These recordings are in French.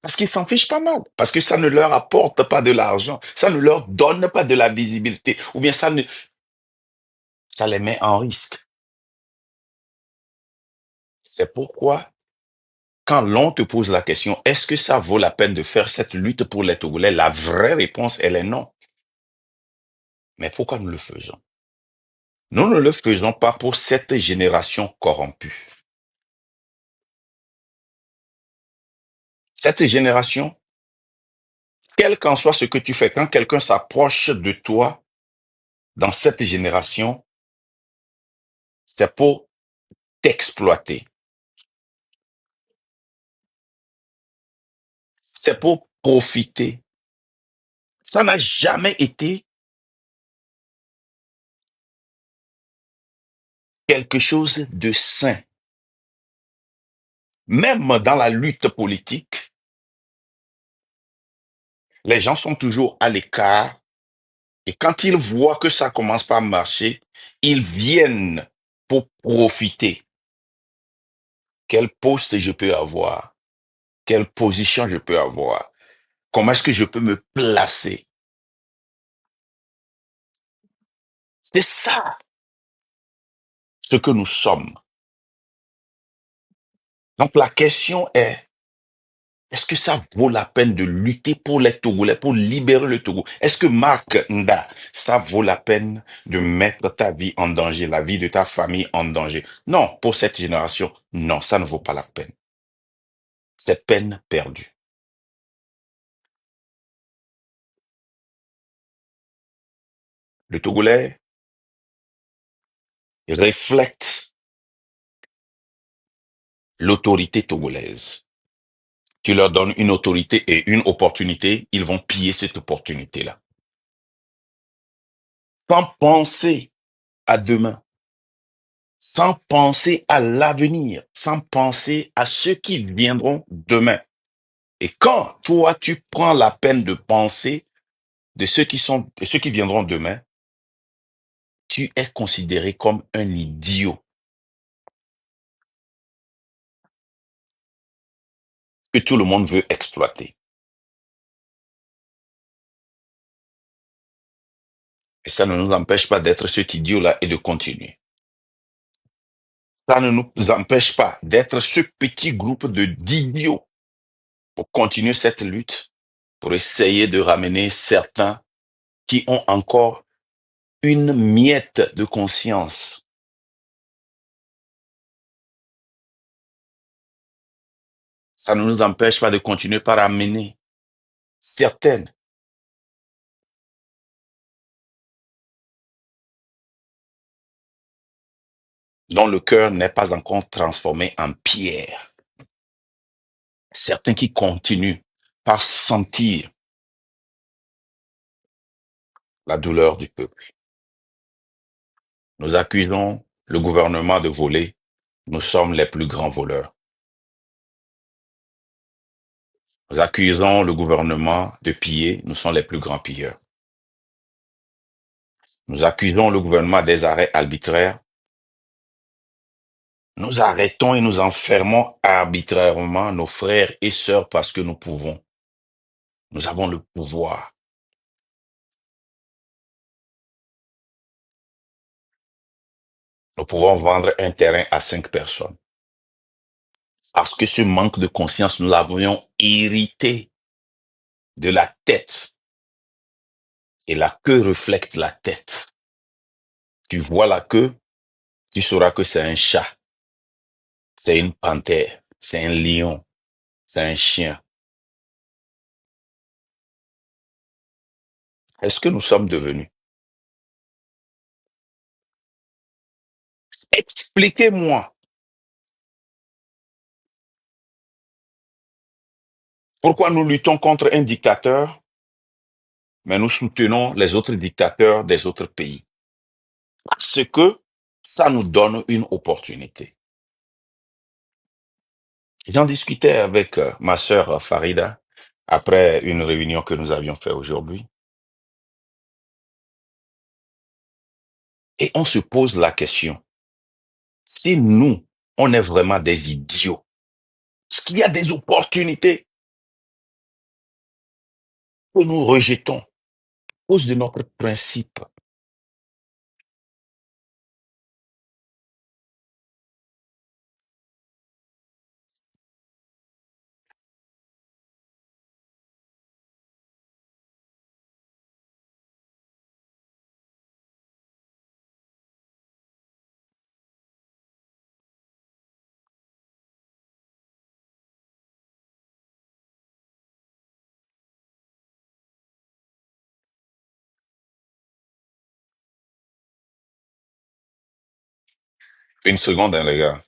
Parce qu'ils s'en fichent pas mal. Parce que ça ne leur apporte pas de l'argent. Ça ne leur donne pas de la visibilité. Ou bien ça les met en risque. C'est pourquoi, quand l'on te pose la question, est-ce que ça vaut la peine de faire cette lutte pour les Togolais? La vraie réponse, elle est non. Mais pourquoi nous le faisons? Nous ne le faisons pas pour cette génération corrompue. Cette génération, quel qu'en soit ce que tu fais, quand quelqu'un s'approche de toi dans cette génération, c'est pour t'exploiter. C'est pour profiter. Ça n'a jamais été quelque chose de sain. Même dans la lutte politique, les gens sont toujours à l'écart et quand ils voient que ça commence pas à marcher, ils viennent pour profiter. Quel poste je peux avoir? Quelle position je peux avoir? Comment est-ce que je peux me placer? C'est ça ce que nous sommes. Donc la question est-ce que ça vaut la peine de lutter pour les Togolais, pour libérer le Togo? Est-ce que Marc Nda, ça vaut la peine de mettre ta vie en danger, la vie de ta famille en danger? Non, pour cette génération, non, ça ne vaut pas la peine. C'est peine perdue. Le Togolais reflète l'autorité togolaise. Tu leur donnes une autorité et une opportunité, ils vont piller cette opportunité-là. Sans penser à demain, sans penser à l'avenir, sans penser à ceux qui viendront demain. Et quand toi, tu prends la peine de penser de ceux qui viendront demain, tu es considéré comme un idiot que tout le monde veut exploiter. Et ça ne nous empêche pas d'être cet idiot-là et de continuer. Ça ne nous empêche pas d'être ce petit groupe de d'idiots pour continuer cette lutte, pour essayer de ramener certains qui ont encore une miette de conscience. Ça ne nous empêche pas de continuer par amener certaines dont le cœur n'est pas encore transformé en pierre. Certains qui continuent par sentir la douleur du peuple. Nous accusons le gouvernement de voler. Nous sommes les plus grands voleurs. Nous accusons le gouvernement de piller. Nous sommes les plus grands pilleurs. Nous accusons le gouvernement des arrêts arbitraires. Nous arrêtons et nous enfermons arbitrairement nos frères et sœurs parce que nous pouvons. Nous avons le pouvoir. Nous pouvons vendre un terrain à 5 personnes. Parce que ce manque de conscience, nous l'avions hérité de la tête. Et la queue reflète la tête. Tu vois la queue, tu sauras que c'est un chat, c'est une panthère, c'est un lion, c'est un chien. Est-ce que nous sommes devenus? Expliquez-moi pourquoi nous luttons contre un dictateur, mais nous soutenons les autres dictateurs des autres pays. Parce que ça nous donne une opportunité. J'en discutais avec ma sœur Farida après une réunion que nous avions fait aujourd'hui. Et on se pose la question, si nous, on est vraiment des idiots, est-ce qu'il y a des opportunités? que nous rejetons à cause de notre principe. Une seconde, hein, les gars.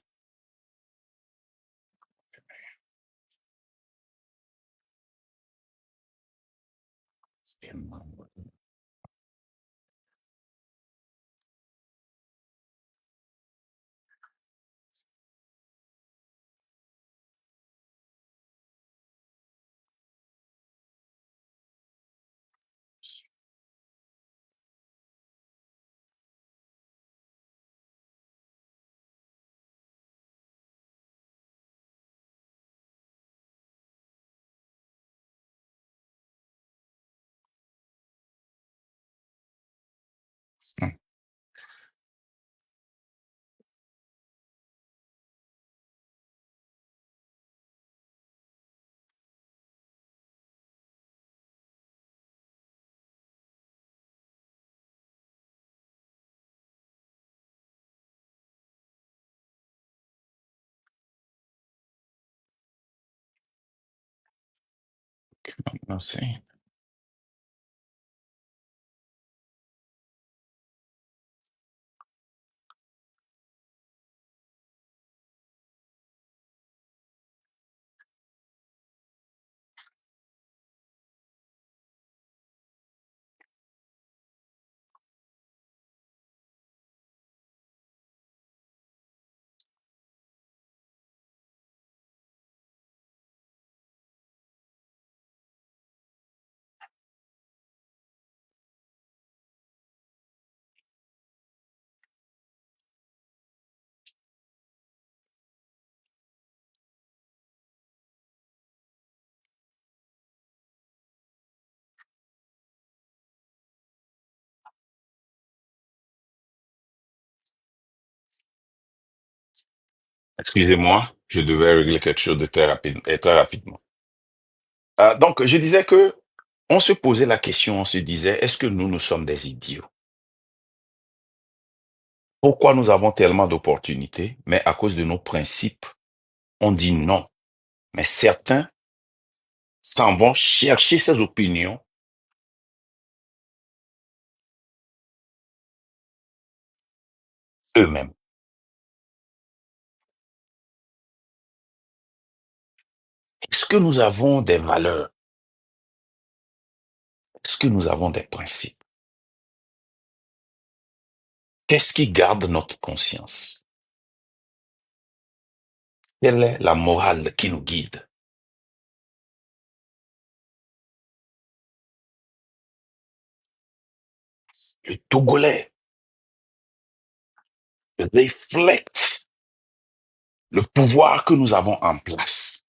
Merci. Excusez-moi, je devais régler quelque chose de très rapide, et très rapidement. Donc, je disais que on se posait la question, on se disait, est-ce que nous sommes des idiots? Pourquoi nous avons tellement d'opportunités, mais à cause de nos principes, on dit non. Mais certains s'en vont chercher ces opinions eux-mêmes. Est-ce que nous avons des valeurs? Est-ce que nous avons des principes? Qu'est-ce qui garde notre conscience? Quelle est la morale qui nous guide? Le Togolais reflète le pouvoir que nous avons en place.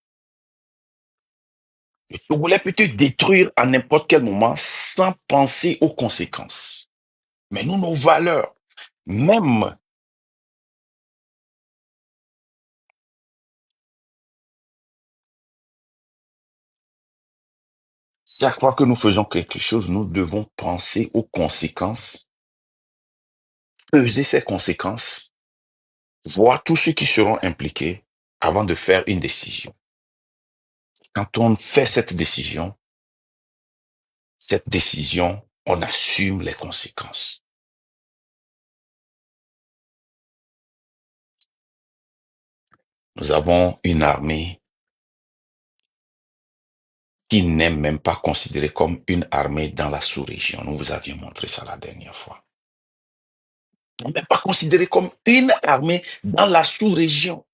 Le Togolais peut te détruire à n'importe quel moment sans penser aux conséquences. Mais nous, nos valeurs, même chaque fois que nous faisons quelque chose, nous devons penser aux conséquences, peser ces conséquences, voir tous ceux qui seront impliqués avant de faire une décision. Quand on fait cette décision, on assume les conséquences. Nous avons une armée qui n'est même pas considérée comme une armée dans la sous-région. Nous vous avions montré ça la dernière fois. Elle n'est pas considérée comme une armée dans la sous-région.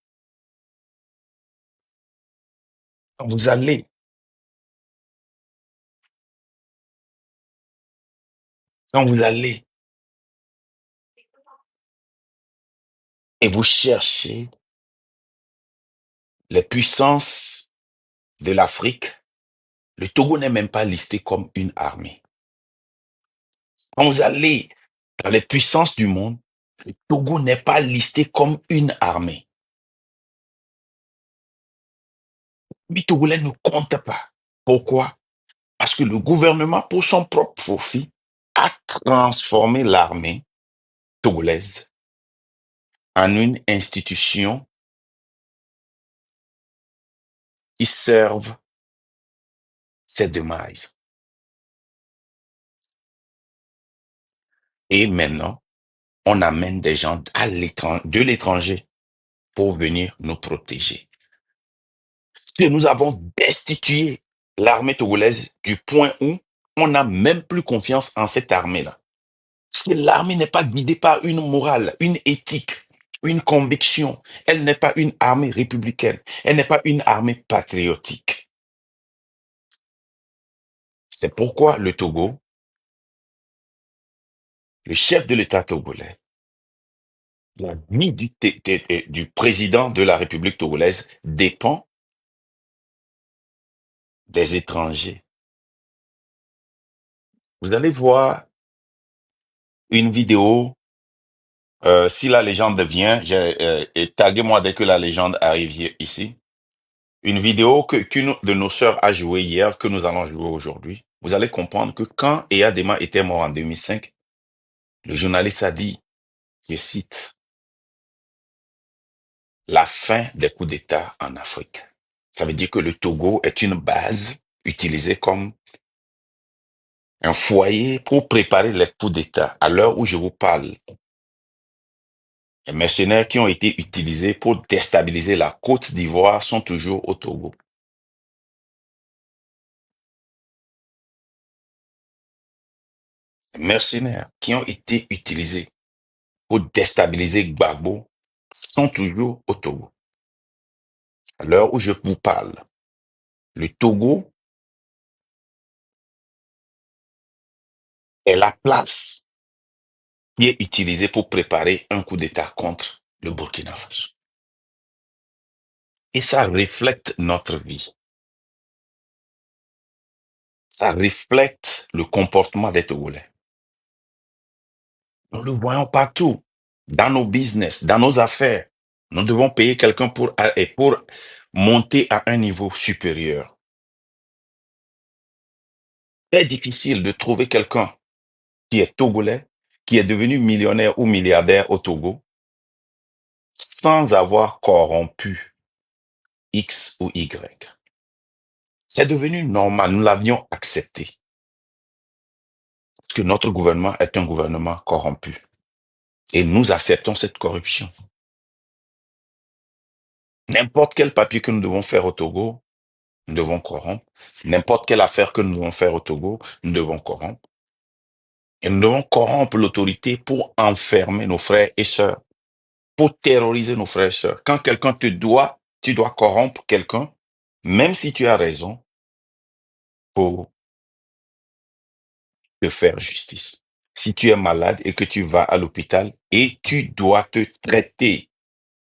Quand vous allez, quand vous allez et vous cherchez les puissances de l'Afrique, Le Togo n'est même pas listé comme une armée. Quand vous allez dans les puissances du monde, le Togo n'est pas listé comme une armée. Les Togolais ne comptent pas. Pourquoi? Parce que le gouvernement, pour son propre profit, a transformé l'armée togolaise en une institution qui serve ses demise. Et maintenant, on amène des gens de l'étranger pour venir nous protéger. Que nous avons destitué l'armée togolaise du point où on n'a même plus confiance en cette armée-là. Parce que l'armée n'est pas guidée par une morale, une éthique, une conviction. Elle n'est pas une armée républicaine. Elle n'est pas une armée patriotique. C'est pourquoi le Togo, le chef de l'État togolais, la vie du président de la République togolaise dépend des étrangers. Vous allez voir une vidéo. Si la légende vient, et taguez-moi dès que la légende arrive ici. Une vidéo qu'une de nos sœurs a jouée hier, que nous allons jouer aujourd'hui. Vous allez comprendre que quand Eyadema était mort en 2005, le journaliste a dit, je cite, la fin des coups d'État en Afrique. Ça veut dire que le Togo est une base utilisée comme un foyer pour préparer les coups d'État. À l'heure où je vous parle, les mercenaires qui ont été utilisés pour déstabiliser la Côte d'Ivoire sont toujours au Togo. Les mercenaires qui ont été utilisés pour déstabiliser Gbagbo sont toujours au Togo. À l'heure où je vous parle, le Togo est la place qui est utilisée pour préparer un coup d'État contre le Burkina Faso. Et ça reflète notre vie. Ça reflète le comportement des Togolais. Nous le voyons partout, dans nos business, dans nos affaires. Nous devons payer quelqu'un pour monter à un niveau supérieur. Très difficile de trouver quelqu'un qui est togolais, qui est devenu millionnaire ou milliardaire au Togo, sans avoir corrompu X ou Y. C'est devenu normal, nous l'avions accepté, parce que notre gouvernement est un gouvernement corrompu. Et nous acceptons cette corruption. N'importe quel papier que nous devons faire au Togo, nous devons corrompre. N'importe quelle affaire que nous devons faire au Togo, nous devons corrompre. Et nous devons corrompre l'autorité pour enfermer nos frères et sœurs, pour terroriser nos frères et sœurs. Quand quelqu'un tu dois corrompre quelqu'un, même si tu as raison, pour te faire justice. Si tu es malade et que tu vas à l'hôpital et tu dois te traiter,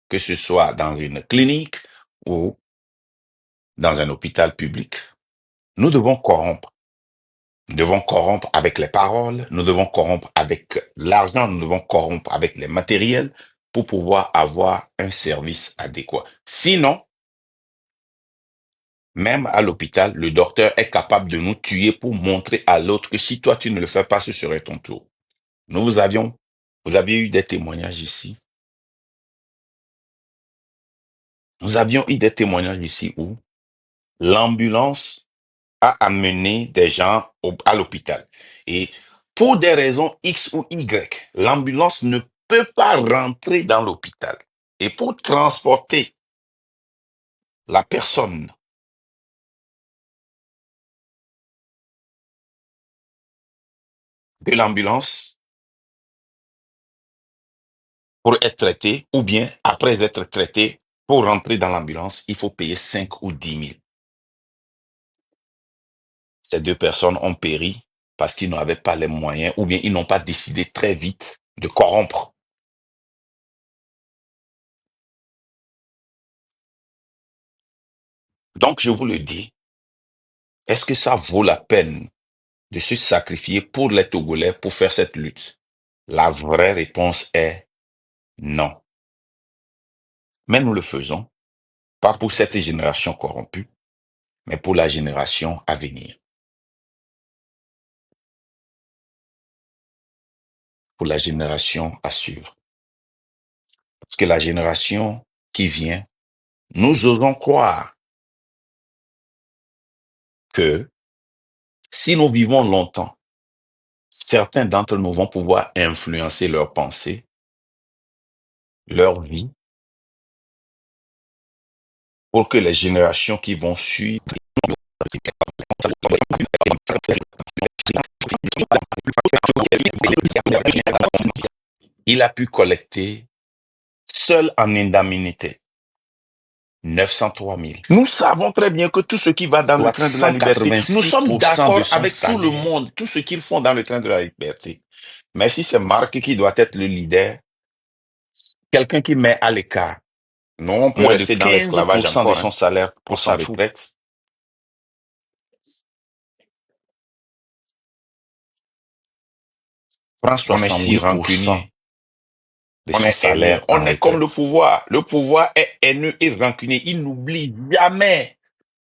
que ce soit dans une clinique ou dans un hôpital public, nous devons corrompre. Nous devons corrompre avec les paroles, nous devons corrompre avec l'argent, nous devons corrompre avec les matériels pour pouvoir avoir un service adéquat. Sinon, même à l'hôpital, le docteur est capable de nous tuer pour montrer à l'autre que si toi tu ne le fais pas, ce serait ton tour. Vous aviez eu des témoignages ici. Nous avions eu des témoignages ici où l'ambulance a amené des gens à l'hôpital. Et pour des raisons X ou Y, l'ambulance ne peut pas rentrer dans l'hôpital. Et pour transporter la personne de l'ambulance pour être traitée, ou bien après être traité, pour rentrer dans l'ambulance, il faut payer 5 ou 10 000. Ces deux personnes ont péri parce qu'ils n'avaient pas les moyens, ou bien ils n'ont pas décidé très vite de corrompre. Donc, je vous le dis, Est-ce que ça vaut la peine de se sacrifier pour les Togolais pour faire cette lutte? La vraie réponse est non. Mais nous le faisons, pas pour cette génération corrompue, mais pour la génération à venir. Pour la génération à suivre. Parce que la génération qui vient, nous osons croire que si nous vivons longtemps, certains d'entre nous vont pouvoir influencer leurs pensées, leur vie, pour que les générations qui vont suivre, il a pu collecter seul en indemnité 903 000. Nous savons très bien que tout ce qui va dans le train de la liberté, nous sommes d'accord avec tout le monde, tout ce qu'ils font dans le train de la liberté. Mais si c'est Marc qui doit être le leader, quelqu'un qui met à l'écart, non, on peut Moins de rester dans l'esclavage 15% encore, de son salaire pour on sa s'en fout. retraite. Prends On est si 68% rancunier. de On son est salaire haineux. en On est comme le retraite. pouvoir. Le pouvoir est haineux et rancunier. Il n'oublie jamais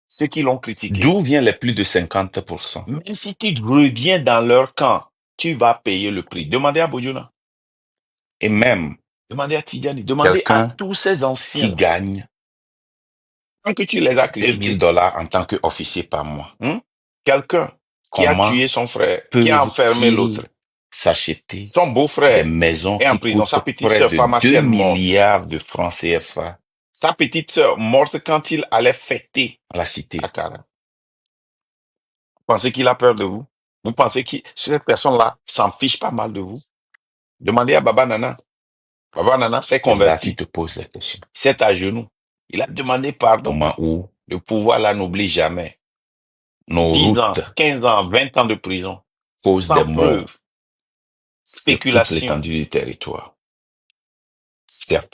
ceux qui l'ont critiqué. D'où vient les plus de 50%? Même si tu reviens dans leur camp, tu vas payer le prix. Demandez à Bojuna. Et même Demandez à Tidjani. Demandez à quelqu'un tous ces qui anciens. gagne Tant que tu les as 2 000 critiqués. dollars en tant qu'officier par mois, Quelqu'un qui a comment tué son frère, qui a enfermé l'autre, peuvent-ils s'acheter son des beau-frère maisons est en qui prison. Sa coûtent petite près sœur de 2 pharmacienne morte. milliards de francs CFA Sa petite sœur morte quand il allait fêter à la cité? à Cara. Vous pensez qu'il a peur de vous? Vous pensez que cette personne-là s'en fiche pas mal de vous? Demandez à Baba Nana. Baba Nana s'est C'est là que tu converti. te poses la question. C'est à genoux. Il a demandé pardon. Au moment où Le pouvoir là n'oublie jamais. nos 10 ans, routes 15 ans, 20 ans de prison. causent des Sans morts preuve. sur toute Spéculation. l'étendue du territoire,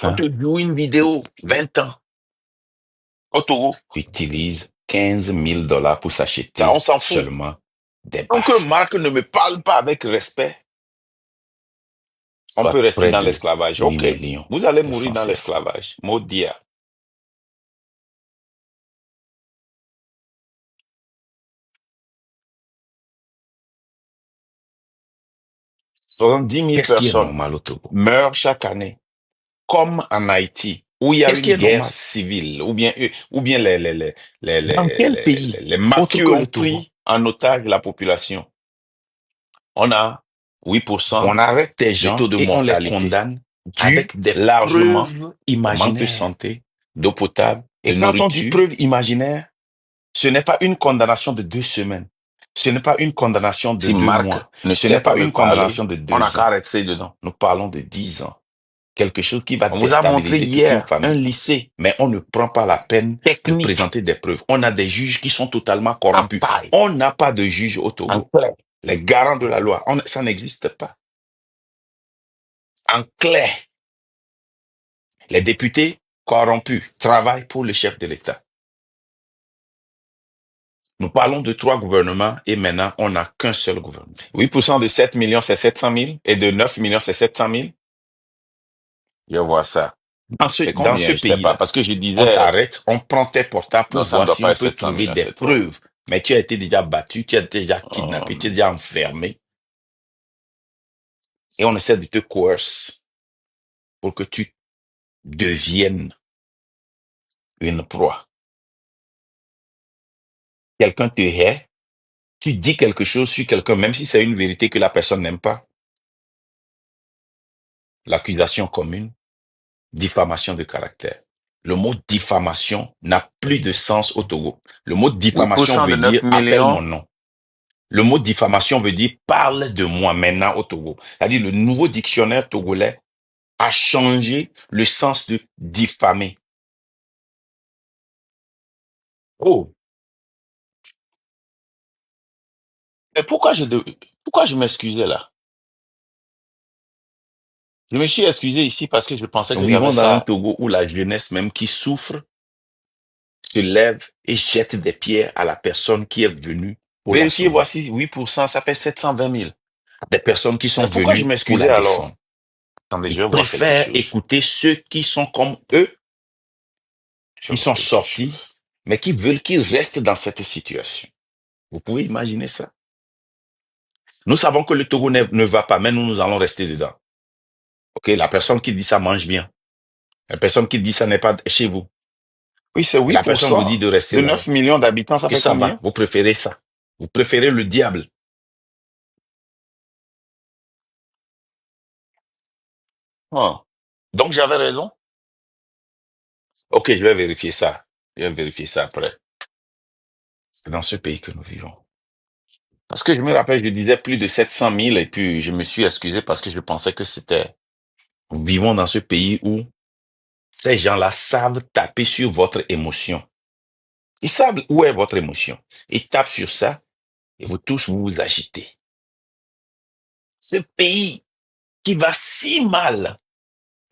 On certains te joue une vidéo, 20 ans. Au Togo. utilisent 15 000 dollars pour s'acheter Ça, on s'en fout. seulement des Tant que baffes, Marc ne me parle pas avec respect, on soit peut rester près dans de l'esclavage. 8 Ok, millions vous allez de mourir francs dans CFA. l'esclavage. Maudia. Selon 10 000 Qu'est-ce qui est personnes normal au Togo? meurent chaque année, comme en Haïti, où il y a Qu'est-ce qui une est guerre normal? civile, ou bien Dans quel pays les autre mafieux que ont le Togo? pris en otage la population. On a 8% On arrête des de gens taux de et on les mortalité, condamne dû avec des largement preuves au manque de imaginaires. santé, d'eau potable, de Et quand on dit nourriture. preuve imaginaire, ce n'est pas une condamnation de 2 semaines. Ce n'est pas une condamnation de Si 2 Marc mois. ne Ce sait n'est pas pas me une parler, condamnation de on n'a 2 qu'à ans. rester dedans. Nous parlons de 10 ans. Quelque chose qui va On vous a montré déstabiliser toute une hier un famille. lycée Mais on ne prend pas la peine de technique présenter des preuves. On a des juges qui sont totalement en corrompus. paille, On n'a pas de juges au en Togo. clair, Les garants de la loi, ça n'existe pas. en clair. Les députés corrompus travaillent pour le chef de l'État. Nous parlons de 3 gouvernements et maintenant, on n'a qu'un seul gouvernement. 8% de 7 millions, c'est 700 000. Et de 9 millions, c'est 700 000. Je vois ça. C'est Dans combien? ce Je sais pas. pays-là, Parce que je on disais, t'arrête, on prend tes portables pour non, ça ne voir doit si pas on être peut 700 trouver 000, des c'est trop. preuves. Mais tu as été déjà battu, tu as été déjà kidnappé, tu es déjà enfermé. Et on essaie de te coercer pour que tu deviennes une proie. Quelqu'un te hait, tu dis quelque chose sur quelqu'un, même si c'est une vérité que la personne n'aime pas. L'accusation commune, diffamation de caractère. Le mot diffamation n'a plus de sens au Togo. Le mot diffamation 8% de veut 9 dire appelle mon millions. nom. Le mot diffamation veut dire parle de moi maintenant au Togo. C'est-à-dire le nouveau dictionnaire togolais a changé le sens de diffamer. Oh, mais pourquoi je m'excusais là? Je me suis excusé ici parce que je pensais Nous que j'avais vivons dans un ça. Togo où la jeunesse même qui souffre se lève et jette des pierres à la personne qui est venue pour la Vérifiez, sauver. voici 8%, ça fait 720 000. Des personnes qui sont Mais pourquoi je venues pour la m'excusais alors? défendre. Attendez, Ils je vais voir quelque préfèrent chose. écouter ceux qui sont comme eux, Je vais qui voir sont quelque sortis, chose. mais qui veulent qu'ils restent dans cette situation. Vous pouvez imaginer ça? Nous savons que le Togo ne va pas, mais nous allons rester dedans. Ok, la personne qui dit ça mange bien. La personne qui dit ça n'est pas chez vous. Oui, c'est Et la personne vous dit 8%. de rester De 9 là-bas. millions d'habitants, ça Et fait ça va. combien? Vous préférez ça. Vous préférez le diable. Ah. Donc j'avais raison. Ok, je vais vérifier ça. Je vais vérifier ça après. C'est dans ce pays que nous vivons. Parce que je me rappelle, je disais plus de 700 000 et puis je me suis excusé parce que je pensais que c'était... Nous vivons dans ce pays où ces gens-là savent taper sur votre émotion. Ils savent où est votre émotion. Ils tapent sur ça et vous tous vous vous agitez. Ce pays qui va si mal,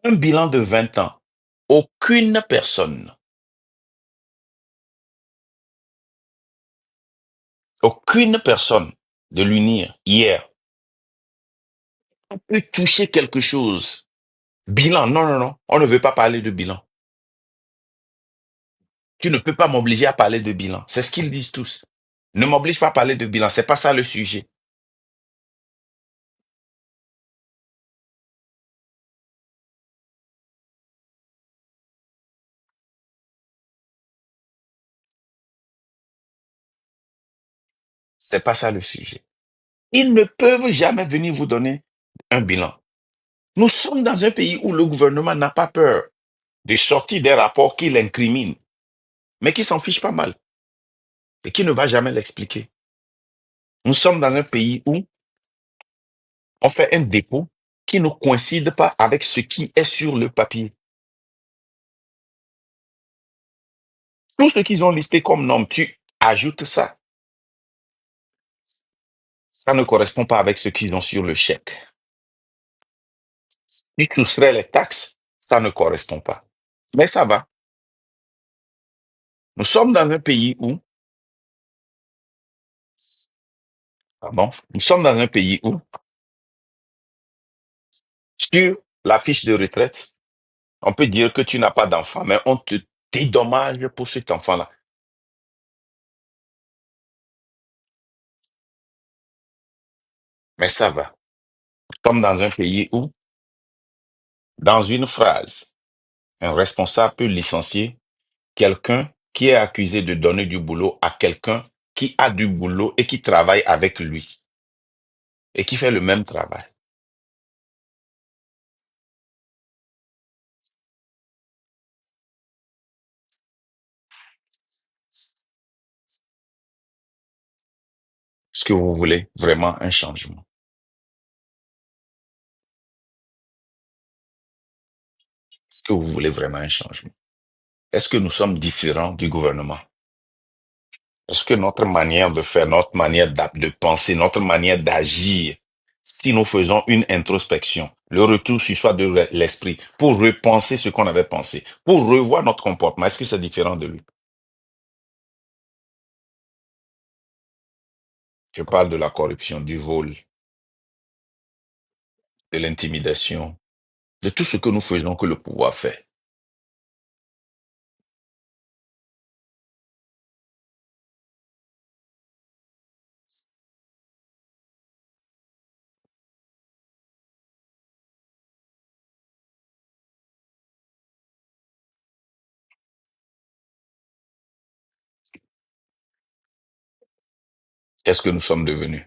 un bilan de 20 ans, aucune personne de l'UNIR hier peut toucher quelque chose. Bilan, non, non, non, on ne veut pas parler de bilan. Tu ne peux pas m'obliger à parler de bilan. C'est ce qu'ils disent tous. Ne m'oblige pas à parler de bilan, c'est pas ça le sujet. C'est pas ça le sujet. Ils ne peuvent jamais venir vous donner un bilan. Nous sommes dans un pays où le gouvernement n'a pas peur de sortir des rapports qui l'incriminent, mais qui s'en fiche pas mal et qui ne va jamais l'expliquer. Nous sommes dans un pays où on fait un dépôt qui ne coïncide pas avec ce qui est sur le papier. Tout ce qu'ils ont listé comme norme, tu ajoutes ça. Ça ne correspond pas avec ce qu'ils ont sur le chèque. Si tu serais les taxes, ça ne correspond pas. Mais ça va. Nous sommes dans un pays où, nous sommes dans un pays où, sur la fiche de retraite, on peut dire que tu n'as pas d'enfant, mais on te dédommage pour cet enfant-là. Mais ça va. Nous sommes dans un pays où, dans une phrase, un responsable peut licencier quelqu'un qui est accusé de donner du boulot à quelqu'un qui a du boulot et qui travaille avec lui et qui fait le même travail. Est-ce que vous voulez vraiment un changement? Est-ce que vous voulez vraiment un changement? Est-ce que nous sommes différents du gouvernement? Est-ce que notre manière de faire, notre manière de penser, notre manière d'agir, si nous faisons une introspection, le retour sur soi de l'esprit, pour repenser ce qu'on avait pensé, pour revoir notre comportement, est-ce que c'est différent de lui? Je parle de la corruption, du vol, de l'intimidation, de tout ce que nous faisons que le pouvoir fait. Qu'est-ce que nous sommes devenus?